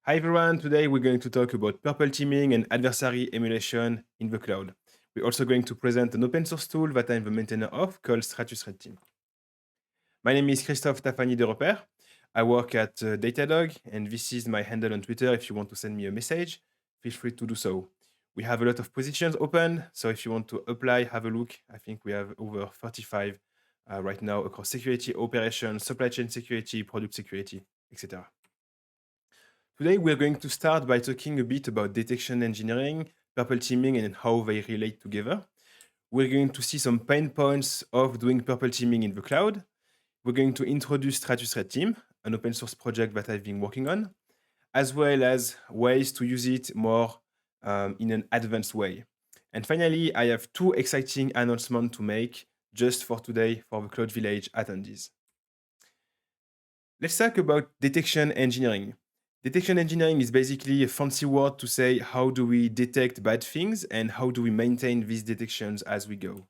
Hi everyone, today we're going to talk about purple teaming and adversary emulation in the cloud. We're also going to present an open source tool that I'm the maintainer of called Stratus Red Team. My name is Christophe Tafani de Repère. I work at Datadog, and this is my handle on Twitter. If you want to send me a message, feel free to do so. We have a lot of positions open, so if you want to apply, have a look. I think we have over 35 right now across security, operations, supply chain security, product security, etc. Today, we're going to start by talking a bit about detection engineering, purple teaming, and how they relate together. We're going to see some pain points of doing purple teaming in the cloud. We're going to introduce Stratus Red Team, an open source project that I've been working on, as well as ways to use it more in an advanced way. And finally, I have two exciting announcements to make just for today for the Cloud Village attendees. Let's talk about detection engineering. Detection engineering is basically a fancy word to say how do we detect bad things and how do we maintain these detections as we go.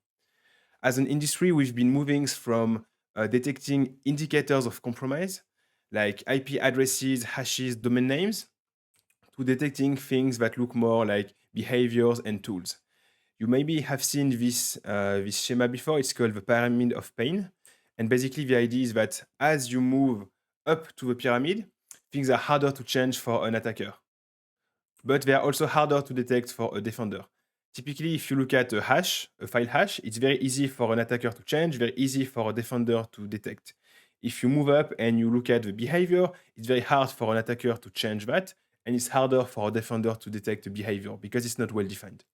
As an industry, we've been moving from detecting indicators of compromise, like IP addresses, hashes, domain names, to detecting things that look more like behaviors and tools. You maybe have seen this schema before. It's called the pyramid of pain. And basically, the idea is that as you move up to the pyramid, things are harder to change for an attacker, but they are also harder to detect for a defender. Typically, if you look at a hash, a file hash, it's very easy for an attacker to change, very easy for a defender to detect. If you move up and you look at the behavior, it's very hard for an attacker to change that, and it's harder for a defender to detect the behavior because it's not well defined.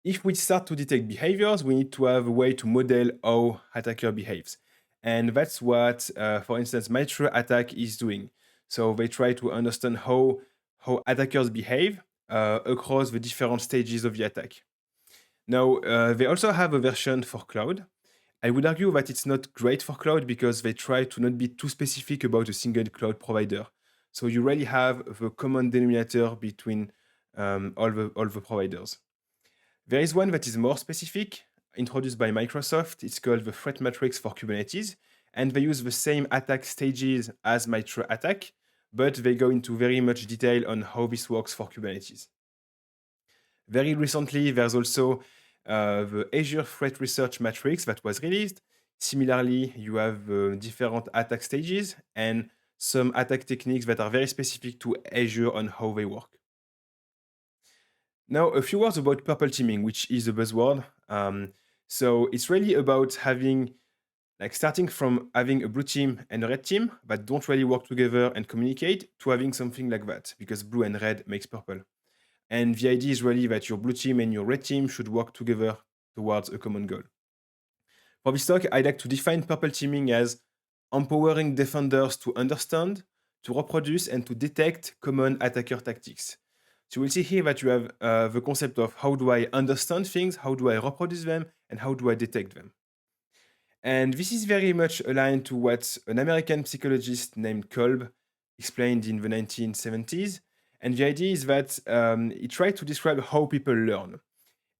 If we start to detect behaviors, we need to have a way to model how attacker behaves. And that's what, for instance, MITRE attack is doing. So they try to understand how attackers behave across the different stages of the attack. Now, they also have a version for cloud. I would argue that it's not great for cloud because they try to not be too specific about a single cloud provider. So you really have the common denominator between all the providers. There is one that is more specific, introduced by Microsoft. It's called the Threat Matrix for Kubernetes, and they use the same attack stages as MITRE attack, but they go into very much detail on how this works for Kubernetes. Very recently, there's also the Azure Threat Research Matrix that was released. Similarly, you have different attack stages and some attack techniques that are very specific to Azure on how they work. Now, a few words about purple teaming, which is a buzzword. So it's really about having, like, starting from having a blue team and a red team that don't really work together and communicate to having something like that, because blue and red makes purple. And the idea is really that your blue team and your red team should work together towards a common goal. For this talk, I'd like to define purple teaming as empowering defenders to understand, to reproduce, and to detect common attacker tactics. So we'll see here that you have the concept of how do I understand things, how do I reproduce them, and how do I detect them. And this is very much aligned to what an American psychologist named Kolb explained in the 1970s. And the idea is that he tried to describe how people learn.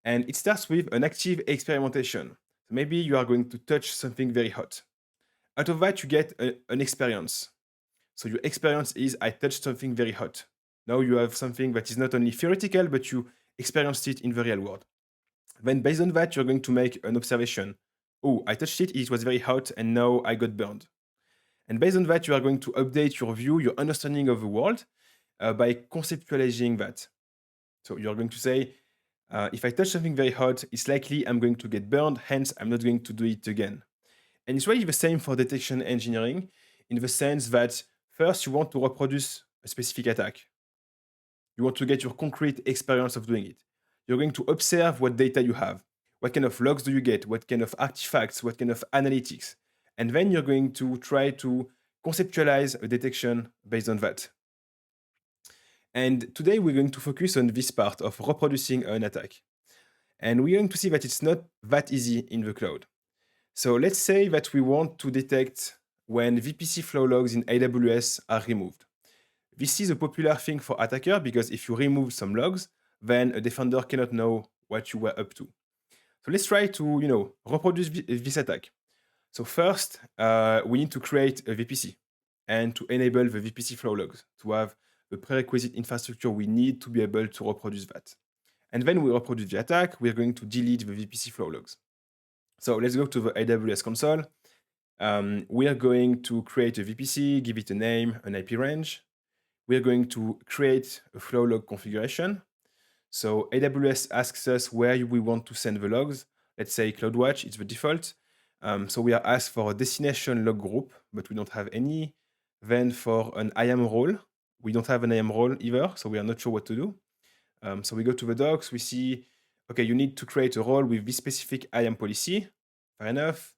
And it starts with an active experimentation. So maybe you are going to touch something very hot. Out of that, you get an experience. So your experience is I touched something very hot. Now you have something that is not only theoretical, but you experienced it in the real world. Then based on that, you're going to make an observation. Oh, I touched it, it was very hot, and now I got burned. And based on that, you are going to update your view, your understanding of the world by conceptualizing that. So you're going to say, if I touch something very hot, it's likely I'm going to get burned, hence I'm not going to do it again. And it's really the same for detection engineering in the sense that first you want to reproduce a specific attack. You want to get your concrete experience of doing it. You're going to observe what data you have. What kind of logs do you get? What kind of artifacts? What kind of analytics? And then you're going to try to conceptualize a detection based on that. And today we're going to focus on this part of reproducing an attack. And we're going to see that it's not that easy in the cloud. So let's say that we want to detect when VPC Flow Logs in AWS are removed. This is a popular thing for attacker because if you remove some logs, then a defender cannot know what you were up to. So let's try to reproduce this attack. So first, we need to create a VPC. and to enable the VPC Flow Logs, to have the prerequisite infrastructure we need to be able to reproduce that. And then we reproduce the attack, we're going to delete the VPC Flow Logs. So let's go to the AWS console. We are going to create a VPC, give it a name, an IP range. We are going to create a flow log configuration. So AWS asks us where we want to send the logs. Let's say CloudWatch, it's the default. So we are asked for a destination log group, but we don't have any. Then for an IAM role, we don't have an IAM role either, so we are not sure what to do. So we go to the docs, we see, okay, you need to create a role with this specific IAM policy. Fair enough.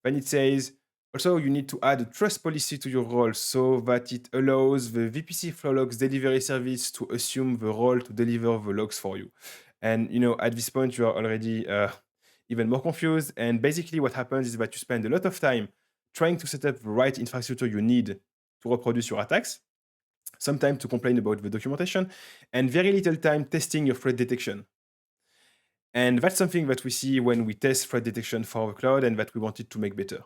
Then it says, also, you need to add a trust policy to your role so that it allows the VPC Flow Logs delivery service to assume the role to deliver the logs for you. And at this point, you are already even more confused. And basically, what happens is that you spend a lot of time trying to set up the right infrastructure you need to reproduce your attacks, some time to complain about the documentation, and very little time testing your threat detection. And that's something that we see when we test threat detection for the cloud and that we wanted to make better.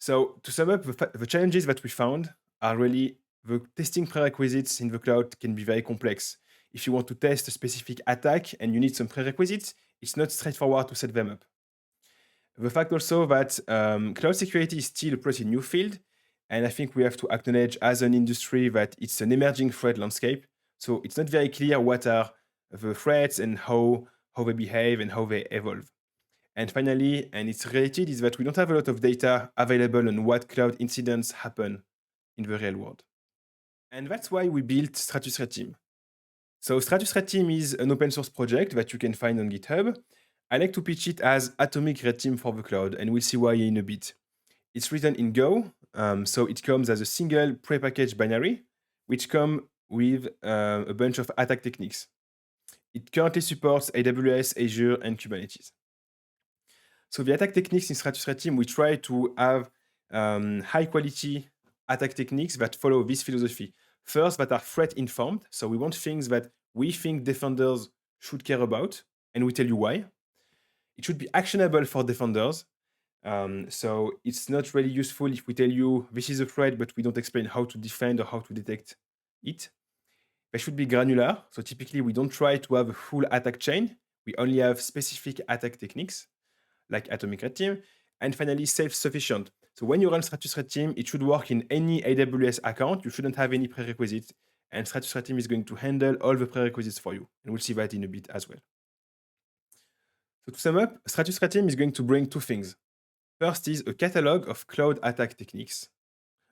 So to sum up, the challenges that we found are really the testing prerequisites in the cloud can be very complex. If you want to test a specific attack and you need some prerequisites, it's not straightforward to set them up. The fact also that cloud security is still a pretty new field, and I think we have to acknowledge as an industry that it's an emerging threat landscape. So it's not very clear what are the threats and how they behave and how they evolve. And finally, and it's related, is that we don't have a lot of data available on what cloud incidents happen in the real world. And that's why we built Stratus Red Team. So Stratus Red Team is an open source project that you can find on GitHub. I like to pitch it as Atomic Red Team for the cloud, and we'll see why in a bit. It's written in Go, so it comes as a single prepackaged binary, which comes with a bunch of attack techniques. It currently supports AWS, Azure, and Kubernetes. So the attack techniques in Stratus Red Team, we try to have high quality attack techniques that follow this philosophy. First, that are threat informed. So we want things that we think defenders should care about, and we tell you why. It should be actionable for defenders. So it's not really useful if we tell you this is a threat, but we don't explain how to defend or how to detect it. They should be granular. So typically, we don't try to have a full attack chain. We only have specific attack techniques like Atomic Red Team. And finally, self-sufficient. So when you run Stratus Red Team, it should work in any AWS account. You shouldn't have any prerequisites. And Stratus Red Team is going to handle all the prerequisites for you. And we'll see that in a bit as well. So to sum up, Stratus Red Team is going to bring two things. First is a catalog of cloud attack techniques,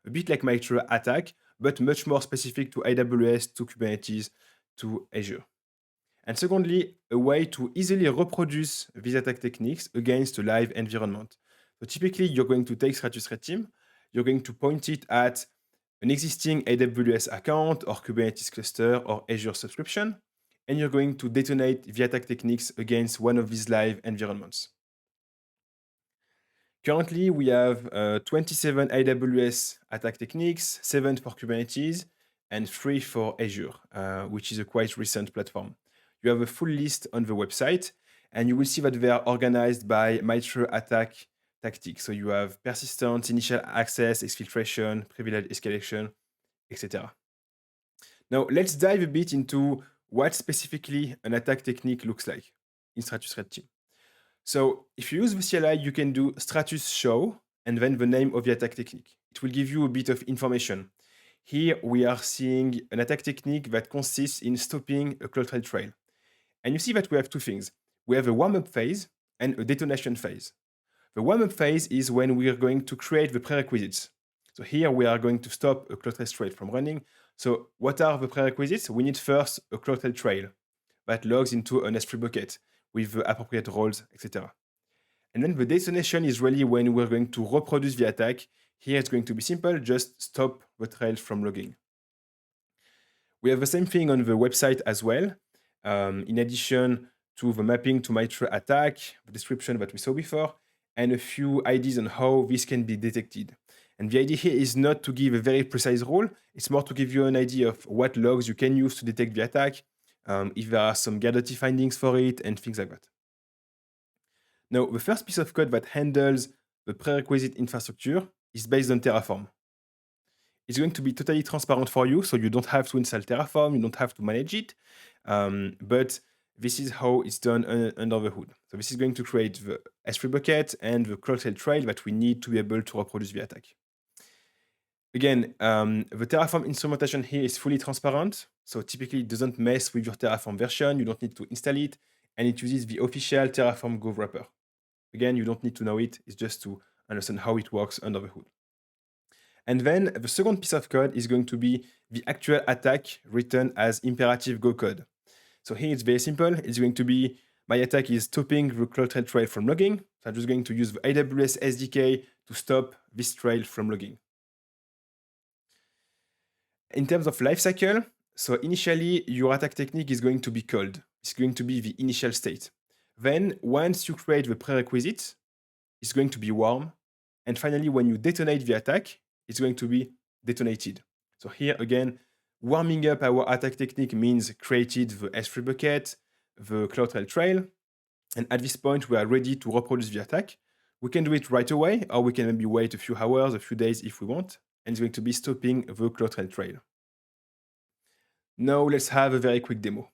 a bit like MITRE attack, but much more specific to AWS, to Kubernetes, to Azure. And secondly, a way to easily reproduce these attack techniques against a live environment. So typically, you're going to take Stratus Red Team, you're going to point it at an existing AWS account or Kubernetes cluster or Azure subscription, and you're going to detonate the attack techniques against one of these live environments. Currently, we have 27 AWS attack techniques, 7 for Kubernetes, and 3 for Azure, which is a quite recent platform. You have a full list on the website, and you will see that they are organized by MITRE attack tactics. So you have persistence, initial access, exfiltration, privilege escalation, etc. Now, let's dive a bit into what specifically an attack technique looks like in Stratus Red Team. So if you use the CLI, you can do Stratus show and then the name of the attack technique. It will give you a bit of information. Here we are seeing an attack technique that consists in stopping a CloudTrail trail. And you see that we have two things. We have a warm-up phase and a detonation phase. The warm-up phase is when we are going to create the prerequisites. So here we are going to stop a CloudTrail trail from running. So what are the prerequisites? We need first a CloudTrail trail that logs into an S3 bucket with the appropriate roles, etc. And then the detonation is really when we're going to reproduce the attack. Here it's going to be simple, just stop the trail from logging. We have the same thing on the website as well. In addition to the mapping to MITRE attack, the description that we saw before, and a few ideas on how this can be detected. And the idea here is not to give a very precise rule, it's more to give you an idea of what logs you can use to detect the attack, if there are some Gaudety findings for it, and things like that. Now, the first piece of code that handles the prerequisite infrastructure is based on Terraform. It's going to be totally transparent for you, so you don't have to install Terraform, you don't have to manage it. But this is how it's done under the hood. So this is going to create the S3 bucket and the CloudTrail trail that we need to be able to reproduce the attack. Again, the Terraform instrumentation here is fully transparent. So typically it doesn't mess with your Terraform version. You don't need to install it. And it uses the official Terraform Go wrapper. Again, you don't need to know it. It's just to understand how it works under the hood. And then the second piece of code is going to be the actual attack written as imperative Go code. So here it's very simple. It's going to be, my attack is stopping the CloudTrail trail from logging. So I'm just going to use the AWS SDK to stop this trail from logging. In terms of lifecycle, so initially your attack technique is going to be called. It's going to be the initial state. Then once you create the prerequisite, it's going to be warm. And finally, when you detonate the attack, it's going to be detonated. So here again, warming up our attack technique means created the S3 bucket, the CloudTrail trail. And at this point, we are ready to reproduce the attack. We can do it right away, or we can maybe wait a few hours, a few days if we want. And it's going to be stopping the CloudTrail trail. Now let's have a very quick demo.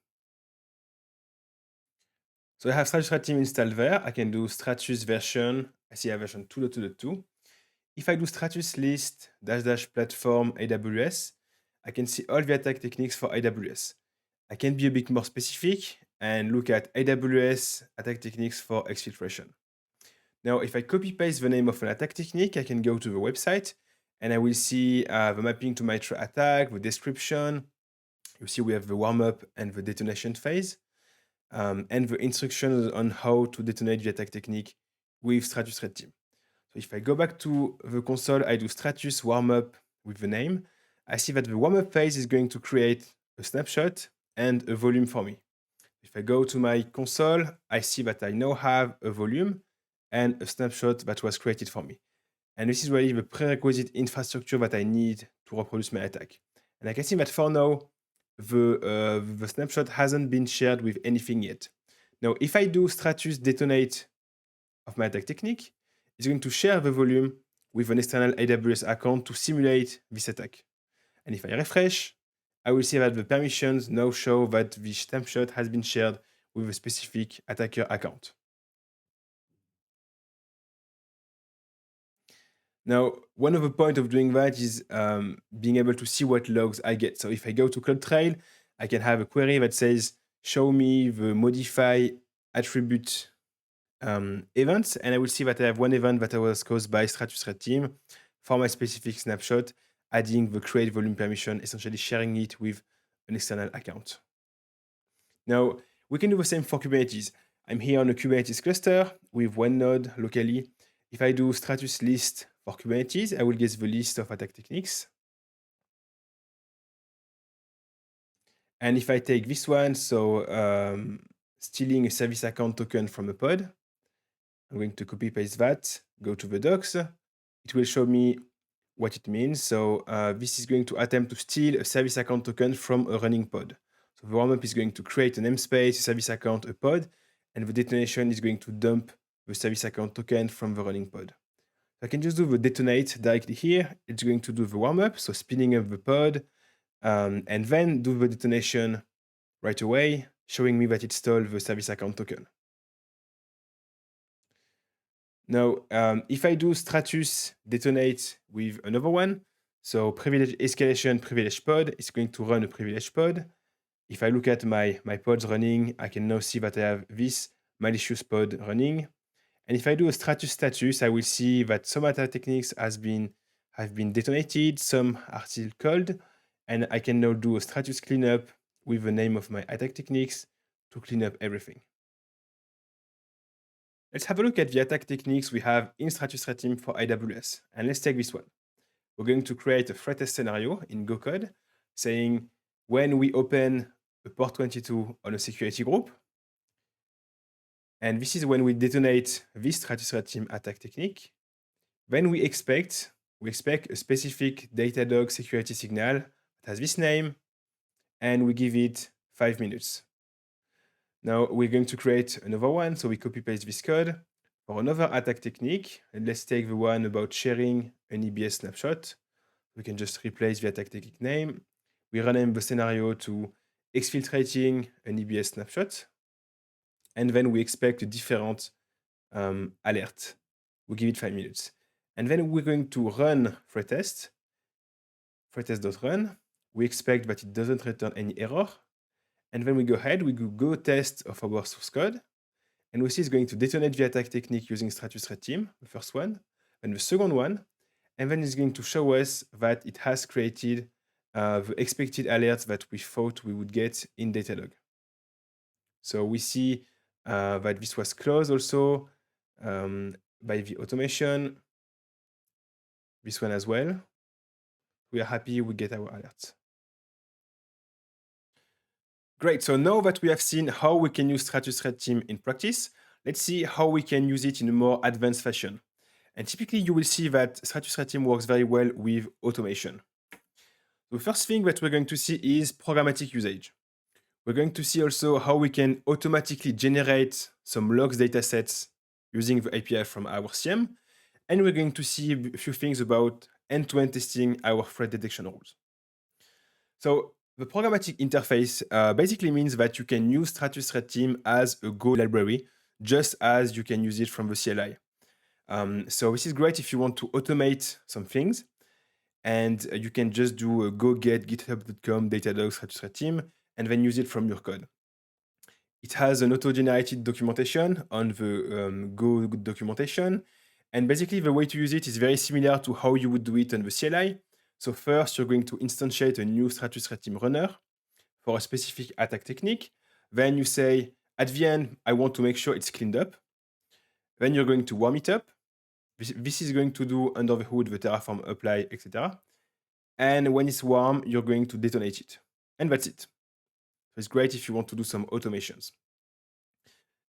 So I have Stratus Red Team installed there. I can do Stratus version. I see a version 2.2.2. If I do Stratus list -- platform AWS, I can see all the attack techniques for AWS. I can be a bit more specific and look at AWS attack techniques for exfiltration. Now, if I copy paste the name of an attack technique, I can go to the website and I will see the mapping to MITRE attack, the description. You see we have the warm-up and the detonation phase, and the instructions on how to detonate the attack technique with Stratus Red Team. So if I go back to the console, I do Stratus warm-up with the name. I see that the warm-up phase is going to create a snapshot and a volume for me. If I go to my console, I see that I now have a volume and a snapshot that was created for me. And this is really the prerequisite infrastructure that I need to reproduce my attack. And I can see that for now, the snapshot hasn't been shared with anything yet. Now, if I do Stratus detonate of my attack technique, it's going to share the volume with an external AWS account to simulate this attack. And if I refresh, I will see that the permissions now show that the snapshot has been shared with a specific attacker account. Now, one of the points of doing that is being able to see what logs I get. So if I go to CloudTrail, I can have a query that says, show me the modify attribute events, and I will see that I have one event that was caused by Stratus Red Team for my specific snapshot, adding the create volume permission, essentially sharing it with an external account. Now, we can do the same for Kubernetes. I'm here on a Kubernetes cluster with one node locally. If I do Stratus list for Kubernetes, I will get the list of attack techniques. And if I take this one, so stealing a service account token from a pod, I'm going to copy paste that, go to the docs. It will show me what it means. So this is going to attempt to steal a service account token from a running pod. So the warm-up is going to create a namespace, a service account, a pod, and the detonation is going to dump the service account token from the running pod. So I can just do the detonate directly here. It's going to do the warm-up, so spinning up the pod, and then do the detonation right away, showing me that it stole the service account token. Now, if I do Stratus detonate with another one, so privilege escalation privilege pod, it's going to run a privilege pod. If I look at my pods running, I can now see that I have this malicious pod running. And if I do a Stratus status, I will see that some attack techniques have been detonated, some are still called, and I can now do a Stratus cleanup with the name of my attack techniques to clean up everything. Let's have a look at the attack techniques we have in Stratus Red Team for AWS. And let's take this one. We're going to create a threat test scenario in Go code saying when we open a port 22 on a security group, and this is when we detonate this Stratus Red Team attack technique, then we expect a specific Datadog security signal that has this name, and we give it 5 minutes. Now we're going to create another one. So we copy paste this code for another attack technique. And let's take the one about sharing an EBS snapshot. We can just replace the attack technique name. We rename the scenario to exfiltrating an EBS snapshot. And then we expect a different alert. We give it 5 minutes. And then we're going to run threat test. Threat test.run. We expect that it doesn't return any error. And then we go ahead, we go test of our source code. And we see it's going to detonate the attack technique using Stratus Red Team, the first one, and the second one. And then it's going to show us that it has created the expected alerts that we thought we would get in Datadog. So we see that this was closed also by the automation. This one as well. We are happy we get our alerts. Great, so now that we have seen how we can use Stratus Red Team in practice, let's see how we can use it in a more advanced fashion. And typically you will see that Stratus Red Team works very well with automation. The first thing that we're going to see is programmatic usage. We're going to see also how we can automatically generate some logs datasets using the API from our SIEM. And we're going to see a few things about end-to-end testing our threat detection rules. So the programmatic interface basically means that you can use Stratus Red Team as a Go library, just as you can use it from the CLI. So this is great if you want to automate some things, and you can just do a go get github.com datadog Stratus Red Team, and then use it from your code. It has an auto-generated documentation on the Go documentation, and basically the way to use it is very similar to how you would do it on the CLI. So first, you're going to instantiate a new Stratus Red Team runner for a specific attack technique. Then you say, at the end, I want to make sure it's cleaned up. Then you're going to warm it up. This is going to do under the hood the Terraform apply, etc. And when it's warm, you're going to detonate it. And that's it. So it's great if you want to do some automations.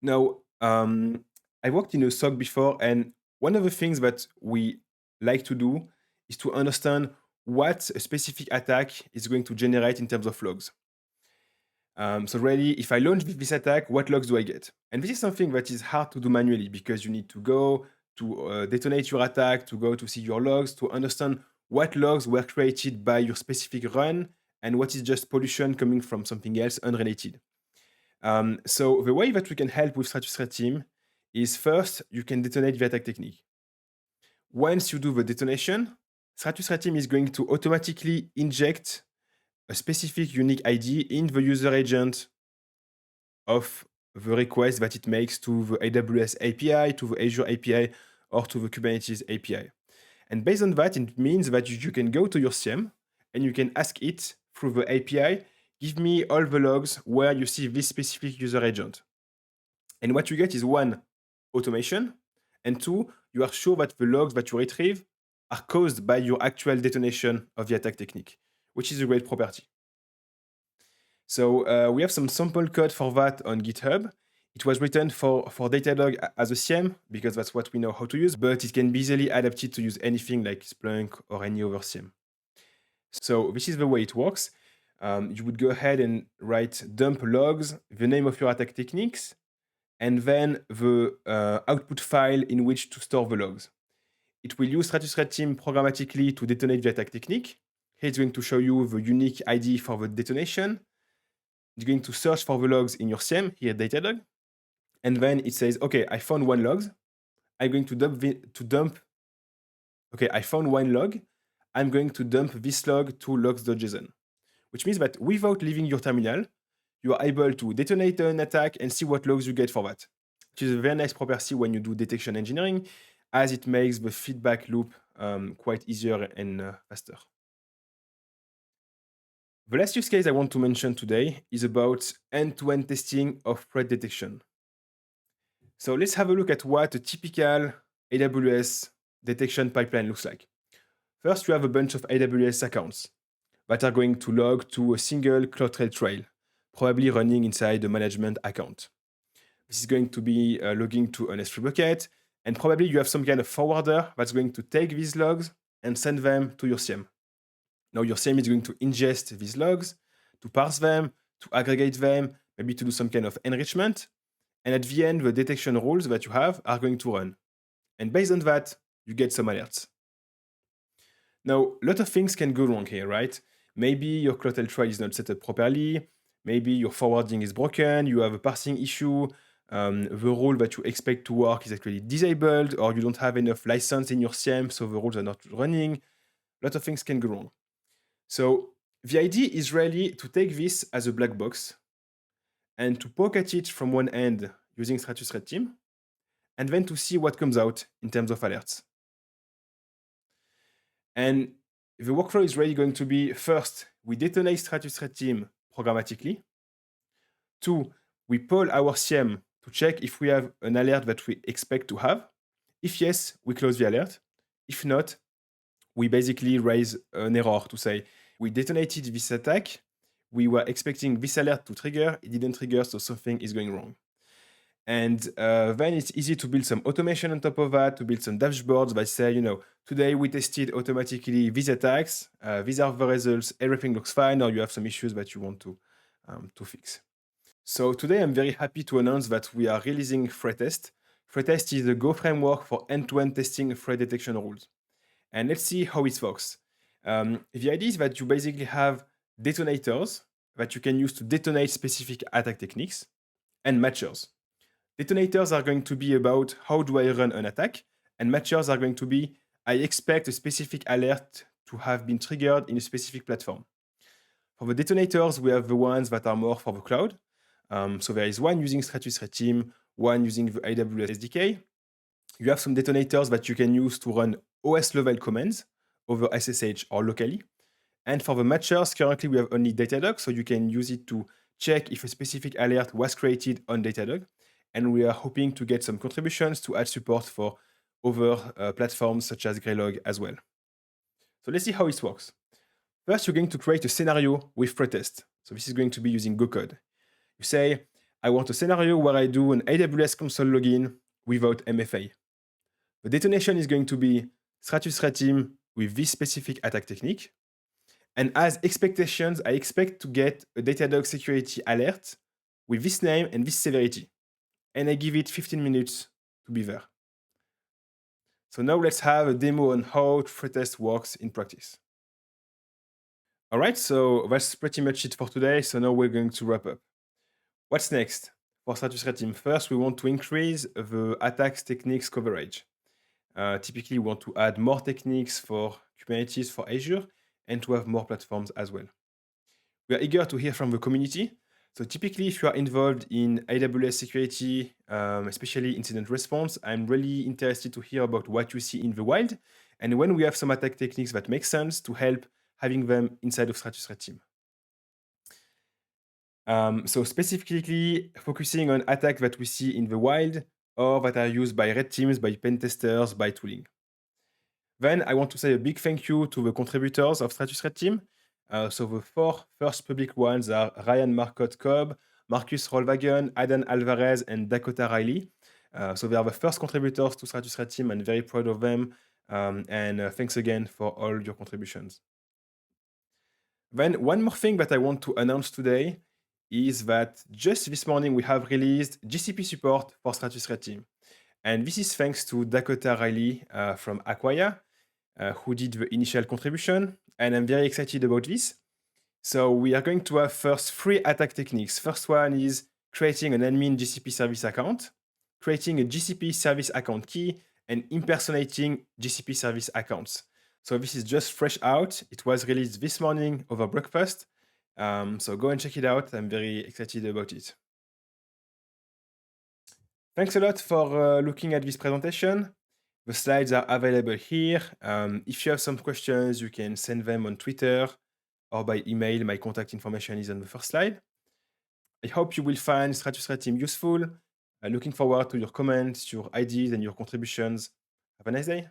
Now, I worked in a SOC before, and one of the things that we like to do is to understand what a specific attack is going to generate in terms of logs. So really, if I launch this attack, what logs do I get? And this is something that is hard to do manually because you need to go to detonate your attack, to go to see your logs, to understand what logs were created by your specific run and what is just pollution coming from something else unrelated. So the way that we can help with Stratus Red Team is first, you can detonate the attack technique. Once you do the detonation, Stratus Red Team is going to automatically inject a specific unique ID in the user agent of the request that it makes to the AWS API, to the Azure API, or to the Kubernetes API. And based on that, it means that you can go to your SIEM and you can ask it through the API, give me all the logs where you see this specific user agent. And what you get is one, automation, and two, you are sure that the logs that you retrieve are caused by your actual detonation of the attack technique, which is a great property. So we have some sample code for that on GitHub. It was written for Datadog as a SIEM because that's what we know how to use, but it can be easily adapted to use anything like Splunk or any other SIEM. So this is the way it works. You would go ahead and write dump logs, the name of your attack techniques, and then the output file in which to store the logs. It will use Stratus Red Team programmatically to detonate the attack technique. Here it's going to show you the unique ID for the detonation. It's going to search for the logs in your SIEM, here at Datadog. And then it says, okay, I found one logs. I'm going to dump, okay, I found one log. I'm going to dump this log to logs.json, which means that without leaving your terminal, you are able to detonate an attack and see what logs you get for that, which is a very nice property when you do detection engineering, as it makes the feedback loop quite easier and faster. The last use case I want to mention today is about end-to-end testing of threat detection. So let's have a look at what a typical AWS detection pipeline looks like. First, you have a bunch of AWS accounts that are going to log to a single CloudTrail trail, probably running inside a management account. This is going to be logging to an S3 bucket, and probably you have some kind of forwarder that's going to take these logs and send them to your SIEM. Now your SIEM is going to ingest these logs, to parse them, to aggregate them, maybe to do some kind of enrichment. And at the end, the detection rules that you have are going to run. And based on that, you get some alerts. Now, a lot of things can go wrong here, right? Maybe your Cloudtail trial is not set up properly. Maybe your forwarding is broken. You have a parsing issue. The rule that you expect to work is actually disabled, or you don't have enough license in your SIEM, so the rules are not running. A lot of things can go wrong. So the idea is really to take this as a black box and to poke at it from one end using Stratus Red Team, and then to see what comes out in terms of alerts. And the workflow is really going to be, first, we detonate Stratus Red Team programmatically. 2, we poll our SIEM to check if we have an alert that we expect to have. If yes, we close the alert. If not, we basically raise an error to say, we detonated this attack, we were expecting this alert to trigger, it didn't trigger, so something is going wrong. And then it's easy to build some automation on top of that, to build some dashboards that say, today we tested automatically these attacks, these are the results, everything looks fine, or you have some issues that you want to fix. So today I'm very happy to announce that we are releasing ThreatTest. ThreatTest is the Go framework for end-to-end testing threat detection rules. And let's see how it works. The idea is that you basically have detonators that you can use to detonate specific attack techniques and matchers. Detonators are going to be about how do I run an attack, and matchers are going to be I expect a specific alert to have been triggered in a specific platform. For the detonators, we have the ones that are more for the cloud. So there is one using Stratus Red Team, one using the AWS SDK. You have some detonators that you can use to run OS level commands over SSH or locally. And for the matchers, currently we have only Datadog, so you can use it to check if a specific alert was created on Datadog. And we are hoping to get some contributions to add support for other platforms such as Greylog as well. So let's see how it works. First, you're going to create a scenario with ThreatTest. So this is going to be using Go code. You say, I want a scenario where I do an AWS console login without MFA. The detonation is going to be Stratus Red Team with this specific attack technique. And as expectations, I expect to get a Datadog security alert with this name and this severity. And I give it 15 minutes to be there. So now let's have a demo on how ThreatTest works in practice. All right, so that's pretty much it for today. So now we're going to wrap up. What's next? For Stratus Red Team, first, we want to increase the attacks techniques coverage. Typically, we want to add more techniques for Kubernetes, for Azure, and to have more platforms as well. We are eager to hear from the community. So typically, if you are involved in AWS security, especially incident response, I'm really interested to hear about what you see in the wild, and when we have some attack techniques that make sense to help having them inside of Stratus Red Team. So specifically focusing on attacks that we see in the wild or that are used by red teams, by pen testers, by tooling. Then I want to say a big thank you to the contributors of Stratus Red Team. So the 4 first public ones are Ryan Marcotte Kolb, Marcus Rollwagen, Aidan Alvarez, and Dakota Riley. So they are the first contributors to Stratus Red Team. I'm very proud of them. And thanks again for all your contributions. Then one more thing that I want to announce today is that just this morning we have released GCP support for Stratus Red Team. And this is thanks to Dakota Riley from Acquia, who did the initial contribution. And I'm very excited about this. So we are going to have first 3 attack techniques. First one is creating an admin GCP service account, creating a GCP service account key, and impersonating GCP service accounts. So this is just fresh out. It was released this morning over breakfast. So go and check it out. I'm very excited about it. Thanks a lot for looking at this presentation. The slides are available here. If you have some questions, you can send them on Twitter or by email. My contact information is on the first slide. I hope you will find Stratus Red Team useful. Looking forward to your comments, your ideas, and your contributions. Have a nice day.